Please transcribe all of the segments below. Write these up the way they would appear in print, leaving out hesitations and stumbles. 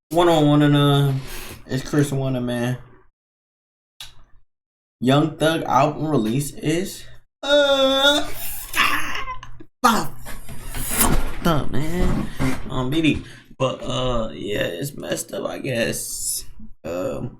One on one and it's Chris Winner, man. Young Thug album release is fucked up, man. BD. But yeah, it's messed up, I guess. Let's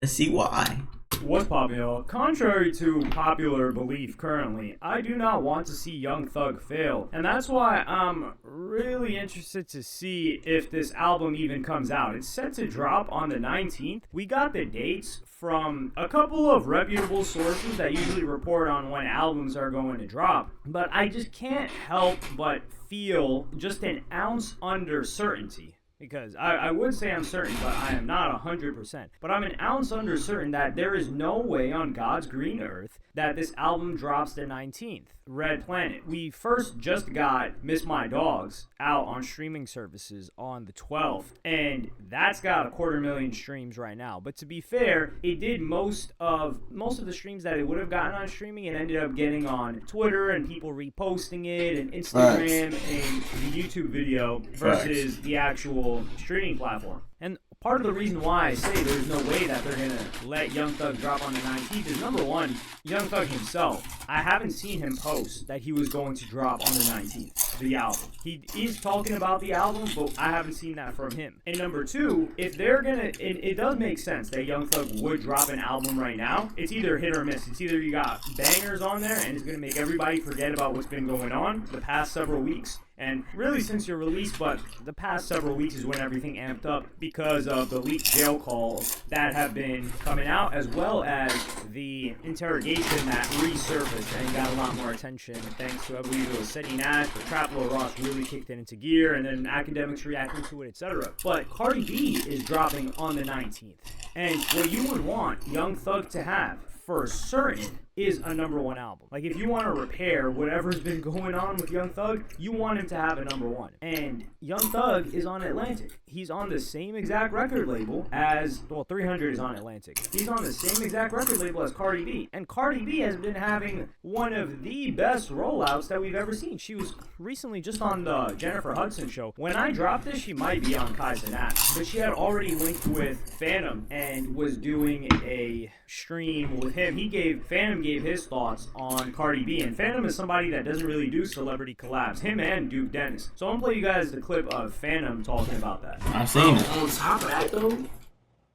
see why. What's poppin', y'all? Contrary to popular belief currently, I do not want to see Young Thug fail. And that's why I'm really interested to see if this album even comes out. It's set to drop on the 19th. We got the dates from a couple of reputable sources that usually report on when albums are going to drop. But I just can't help but feel just an ounce under certainty. Because I would say I'm certain, but I am not 100%. But I'm an ounce under certain that there is no way on God's green earth that this album drops the 19th. Red Planet. We first just got Miss My Dogs out on streaming services on the 12th. And that's got 250,000 streams right now. But to be fair, it did most of the streams that it would have gotten on streaming. It ended up getting on Twitter and people reposting it and Instagram and the YouTube video versus the actual streaming platform. And part of the reason why I say there's no way that they're going to let Young Thug drop on the 19th is, number one, Young Thug himself. I haven't seen him post that he was going to drop on the 19th, the album. He is talking about the album, but I haven't seen that from him. And number two, if they're going to, it does make sense that Young Thug would drop an album right now. It's either hit or miss. It's either you got bangers on there and it's going to make everybody forget about what's been going on the past several weeks. And really since your release, but the past several weeks is when everything amped up because of the leaked jail calls that have been coming out, as well as the interrogation that resurfaced and got a lot more attention thanks to, I believe it was Seti Nash, but Trap Lord Ross really kicked it into gear, and then academics reacting to it, etc. But Cardi B is dropping on the 19th. And what you would want Young Thug to have, for certain, is a #1 album. Like, if you want to repair whatever's been going on with Young Thug, you want him to have a #1. And Young Thug is on Atlantic. He's on the same exact record label as, well, 300 is on Atlantic. He's on the same exact record label as Cardi B. And Cardi B has been having one of the best rollouts that we've ever seen. She was recently just on the Jennifer Hudson show. When I dropped this, she might be on Kai Cenat, but she had already linked with Phantom and was doing a stream with him. Phantom gave his thoughts on Cardi B, and Phantom is somebody that doesn't really do celebrity collabs. Him and Duke Dennis. So I'm gonna play you guys the clip of Phantom talking about that. I've seen it. On top of that, though,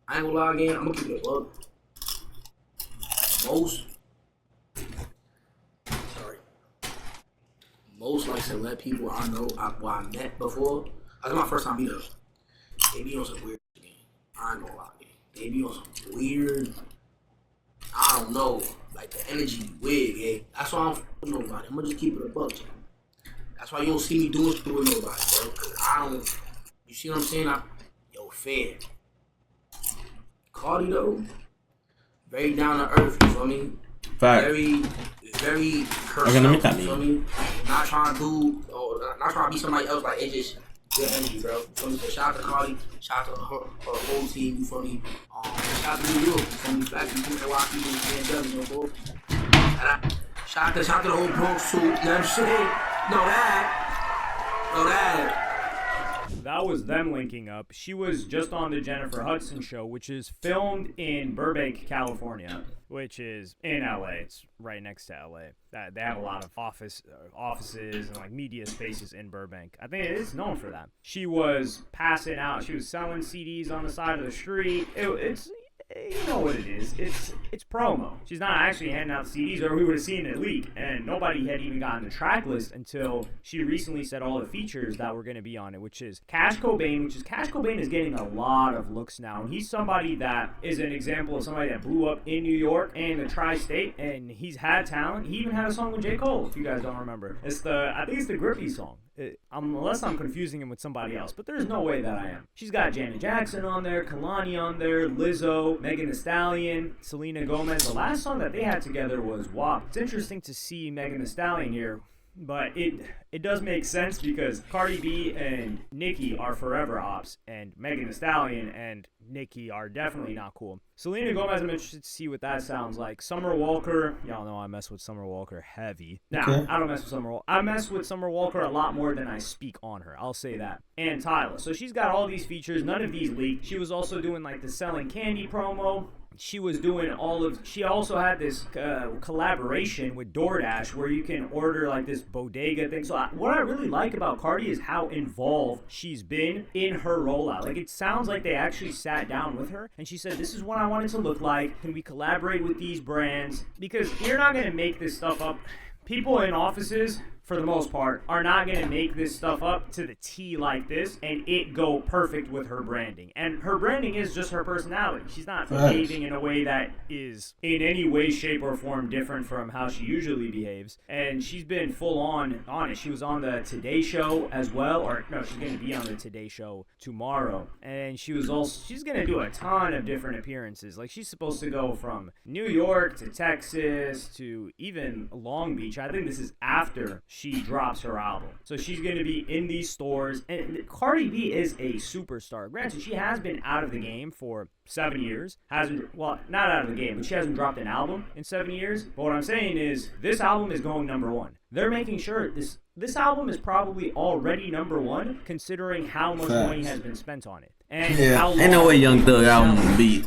I ain't gonna lie again. I'm gonna keep it a buck. Most like celeb people I know, I met before. That's my first time meeting them. They be on some weird game. I ain't gonna lie again. They be on some weird. I don't know, like the energy weird, yeah. That's why I don't with nobody. I'm gonna just keep it a buck, Jay. That's why you don't see me doing shit with nobody, bro. Cause I don't, you see what I'm saying? Fan. Cardi though, very down to earth, you feel me? Fact. Very herself, you feel me? Not trying to not trying to be somebody else, like, it's just good energy, bro. You feel me? So shout out to Cardi, shout out to her whole team, you feel me? Shout out to New York, you feel me? Factory, you know, YP, and you know, bro. Shout out to the whole Bronx too, you know what I'm saying? Know that. That was them linking up. She was just on the Jennifer Hudson show, which is filmed in Burbank, California, which is in LA. It's right next to LA. They have a lot of offices and like media spaces in Burbank. I think it is known for that. She was passing out. She was selling CDs on the side of the street. It's you know what it is. It's promo. She's not actually handing out CDs, or we would have seen it leak. And nobody had even gotten the track list until she recently said all the features that were going to be on it, which is Cash Cobain. Cash Cobain is getting a lot of looks now. And he's somebody that is an example of somebody that blew up in New York and the tri-state, and he's had talent. He even had a song with J. Cole, if you guys don't remember. I think it's the Grippy song. Unless I'm confusing him with somebody else, but there's no way that I am. She's got Janet Jackson on there, Kalani on there, Lizzo, Megan Thee Stallion, Selena Gomez. The last song that they had together was WAP. It's interesting to see Megan Thee Stallion here But it does make sense because Cardi B and Nicki are forever ops, and Megan Thee Stallion and Nicki are definitely not cool. Selena Gomez, I'm interested to see what that sounds like. Summer Walker, y'all know I mess with Summer Walker heavy. Nah, I don't mess with Summer Walker. I mess with Summer Walker a lot more than I speak on her. I'll say that. And Tyla. So she's got all these features. None of these leaked. She was also doing like the selling candy promo. She was doing she also had this collaboration with DoorDash where you can order like this bodega thing. So what I really like about Cardi is how involved she's been in her rollout. Like, it sounds like they actually sat down with her and she said, this is what I want it to look like. Can we collaborate with these brands? Because you're not going to make this stuff up. People in offices, for the most part, are not going to make this stuff up to the T like this and it go perfect with her branding. And her branding is just her personality. She's not behaving in a way that is in any way, shape, or form different from how she usually behaves. And she's been full on it. She was on the Today Show as well. Or, no, she's going to be on the Today Show tomorrow. And she's going to do a ton of different appearances. Like, she's supposed to go from New York to Texas to even Long Beach. I think this is after she drops her album. So she's going to be in these stores. And Cardi B is a superstar. Granted, she has been out of the game for 7 years. Not out of the game, but she hasn't dropped an album in 7 years. But what I'm saying is, this album is going #1. They're making sure this album is probably already #1, considering how much money has been spent on it. And how long ain't no way Young Thug album beat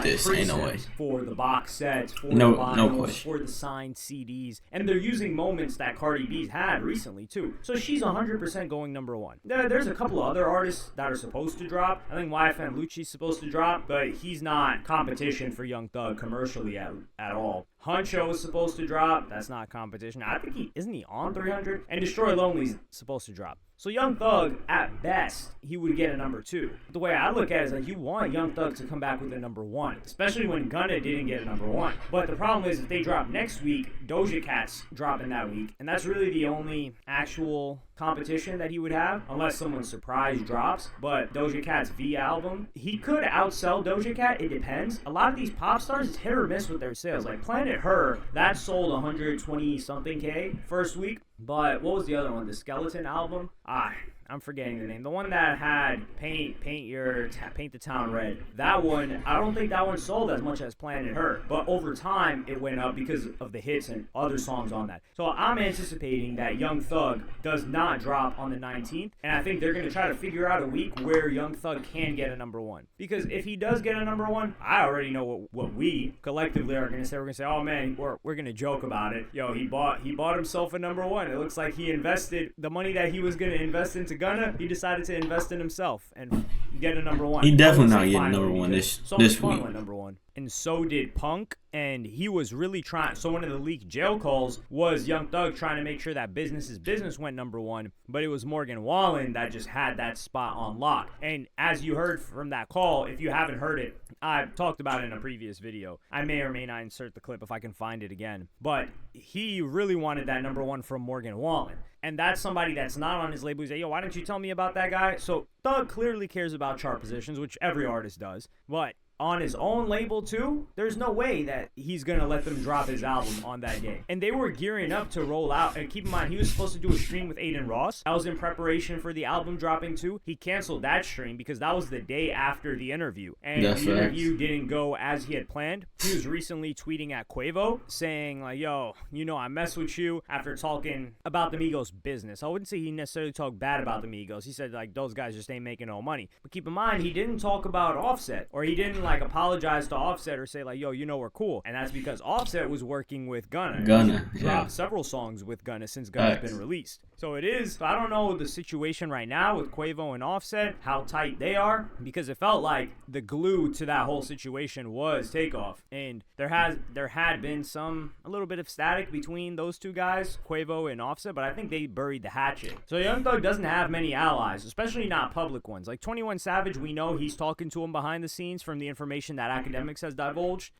this. Ain't no way. For the box sets, for no the vinyls, question. for the signed CDs. And they're using moments that Cardi B's had recently, too. So she's 100% going #1. There's a couple of other artists that are supposed to drop. I think YFN Lucci's supposed to drop, but he's not competition for Young Thug commercially at all. Huncho is supposed to drop. That's not competition. I think isn't he on 300? And Destroy Lonely's supposed to drop. So Young Thug, at best, he would get a #2. But the way I look at it is like, you want Young Thug to come back with a #1, especially when Gunna didn't get a #1. But the problem is, if they drop next week, Doja Cat's dropping that week, and that's really the only actual competition that he would have, unless someone surprise drops. But Doja Cat's V album, he could outsell Doja Cat. It depends. A lot of these pop stars, it's hit or miss with their sales. Like Planet Her, that sold 120 something K first week. But what was the other one? The Skeleton album? I'm forgetting the name. The one that had Paint the Town Red. That one, I don't think that one sold as much as Planet Her. But over time, it went up because of the hits and other songs on that. So I'm anticipating that Young Thug does not drop on the 19th. And I think they're going to try to figure out a week where Young Thug can get a #1. Because if he does get a #1, I already know what we collectively are going to say. We're going to say, oh man, we're going to joke about it. Yo, he bought himself a #1. It looks like he invested the money that he was going to invest into Gunna. He decided to invest in himself and get a #1. He definitely not getting #1 this week. Went #1. And so did Punk, and he was really trying. So one of the leaked jail calls was Young Thug trying to make sure that Business went #1, but it was Morgan Wallen that just had that spot on lock. And as you heard from that call, if you haven't heard it, I've talked about it in a previous video. I may or may not insert the clip if I can find it again. But he really wanted that #1 from Morgan Wallen. And that's somebody that's not on his label. He's like, yo, why didn't you tell me about that guy? So Thug clearly cares about chart positions, which every artist does. But on his own label too, there's no way that he's gonna let them drop his album on that day. And they were gearing up to roll out, and keep in mind, he was supposed to do a stream with Aiden Ross. That was in preparation for the album dropping too. He canceled that stream because that was the day after the interview. And the interview didn't go as he had planned. He was recently tweeting at Quavo saying like, yo, I mess with you after talking about the Migos business. I wouldn't say he necessarily talked bad about the Migos. He said like, those guys just ain't making no money. But keep in mind, he didn't talk about Offset, or he didn't like apologize to Offset or say like, yo, we're cool. And that's because Offset was working with Gunna. Dropped several songs with Gunna since Gunna's been released. So it is, I don't know the situation right now with Quavo and Offset, how tight they are, because it felt like the glue to that whole situation was Takeoff. And there had been a little bit of static between those two guys, Quavo and Offset, but I think they buried the hatchet. So Young Thug doesn't have many allies, especially not public ones. Like 21 Savage, we know he's talking to him behind the scenes from the information information that academics has divulged.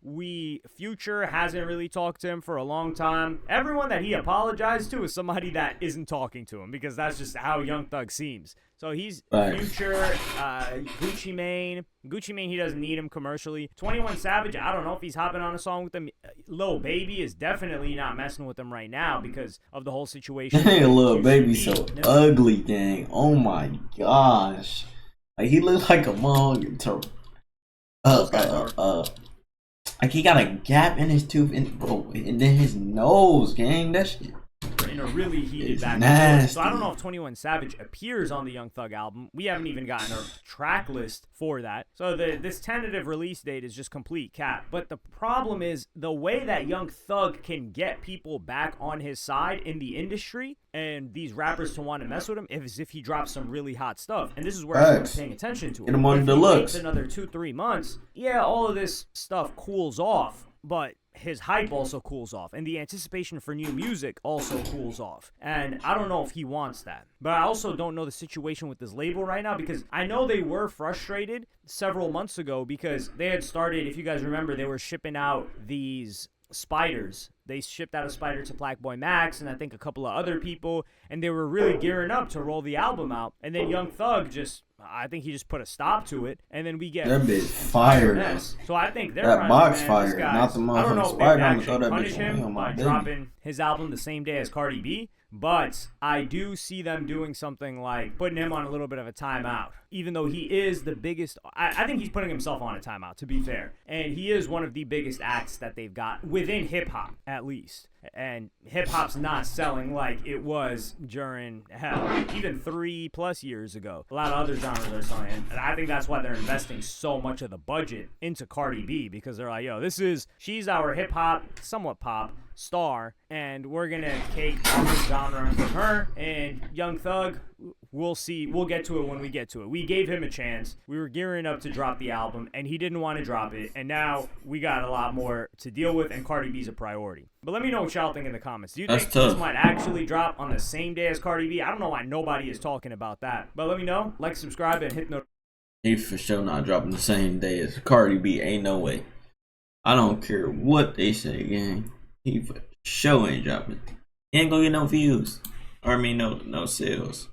Future hasn't really talked to him for a long time. Everyone that he apologized to is somebody that isn't talking to him, because that's just how Young Thug seems. So he's Future, Gucci Mane. Gucci Mane, he doesn't need him commercially. 21 Savage, I don't know if he's hopping on a song with him. Lil Baby is definitely not messing with him right now because of the whole situation. Hey, Lil Baby so ugly, gang. Oh my gosh. Like, he looks like a mug. Like he got a gap in his tooth and then his nose, gang. That shit. In a really heated back and forth. So I don't know if 21 Savage appears on the Young Thug album. We haven't even gotten a track list for that. So this tentative release date is just complete cap. But the problem is the way that Young Thug can get people back on his side in the industry and these rappers to want to mess with him is if he drops some really hot stuff. And this is where everyone's paying attention to it. Get him on Deluxe. If he waits another 2-3 months, yeah, all of this stuff cools off. But his hype also cools off, and the anticipation for new music also cools off. And I don't know if he wants that. But I also don't know the situation with this label right now, because I know they were frustrated several months ago because they had started, if you guys remember, they were shipping out these spiders. They shipped out a spider to Blackboy Max and I think a couple of other people, and they were really gearing up to roll the album out. And then Young Thug I think he just put a stop to it, and then we get that bitch fire. So I think they're that box fire, not the motherfucking spider. I'm gonna throw that punish bitch him by dropping his album the same day as Cardi B. But I do see them doing something like putting him on a little bit of a timeout, even though he is the biggest. I think he's putting himself on a timeout, to be fair. And he is one of the biggest acts that they've got within hip hop, at least. And hip hop's not selling like it was during, hell, even 3+ years ago. A lot of other genres are selling. And I think that's why they're investing so much of the budget into Cardi B, because they're like, yo, she's our hip hop, somewhat pop star, and we're gonna take all this genre from her. And Young Thug, we'll see. We'll get to it when we get to it. We gave him a chance. We were gearing up to drop the album, and he didn't want to drop it. And now we got a lot more to deal with, and Cardi B's a priority. But let me know what y'all think in the comments. Do you think this might actually drop on the same day as Cardi B? I don't know why nobody is talking about that. But let me know. Like, subscribe, and hit the... He for sure not dropping the same day as Cardi B. Ain't no way. I don't care what they say, gang. He for sure ain't dropping. He ain't gonna get no views. Or no sales.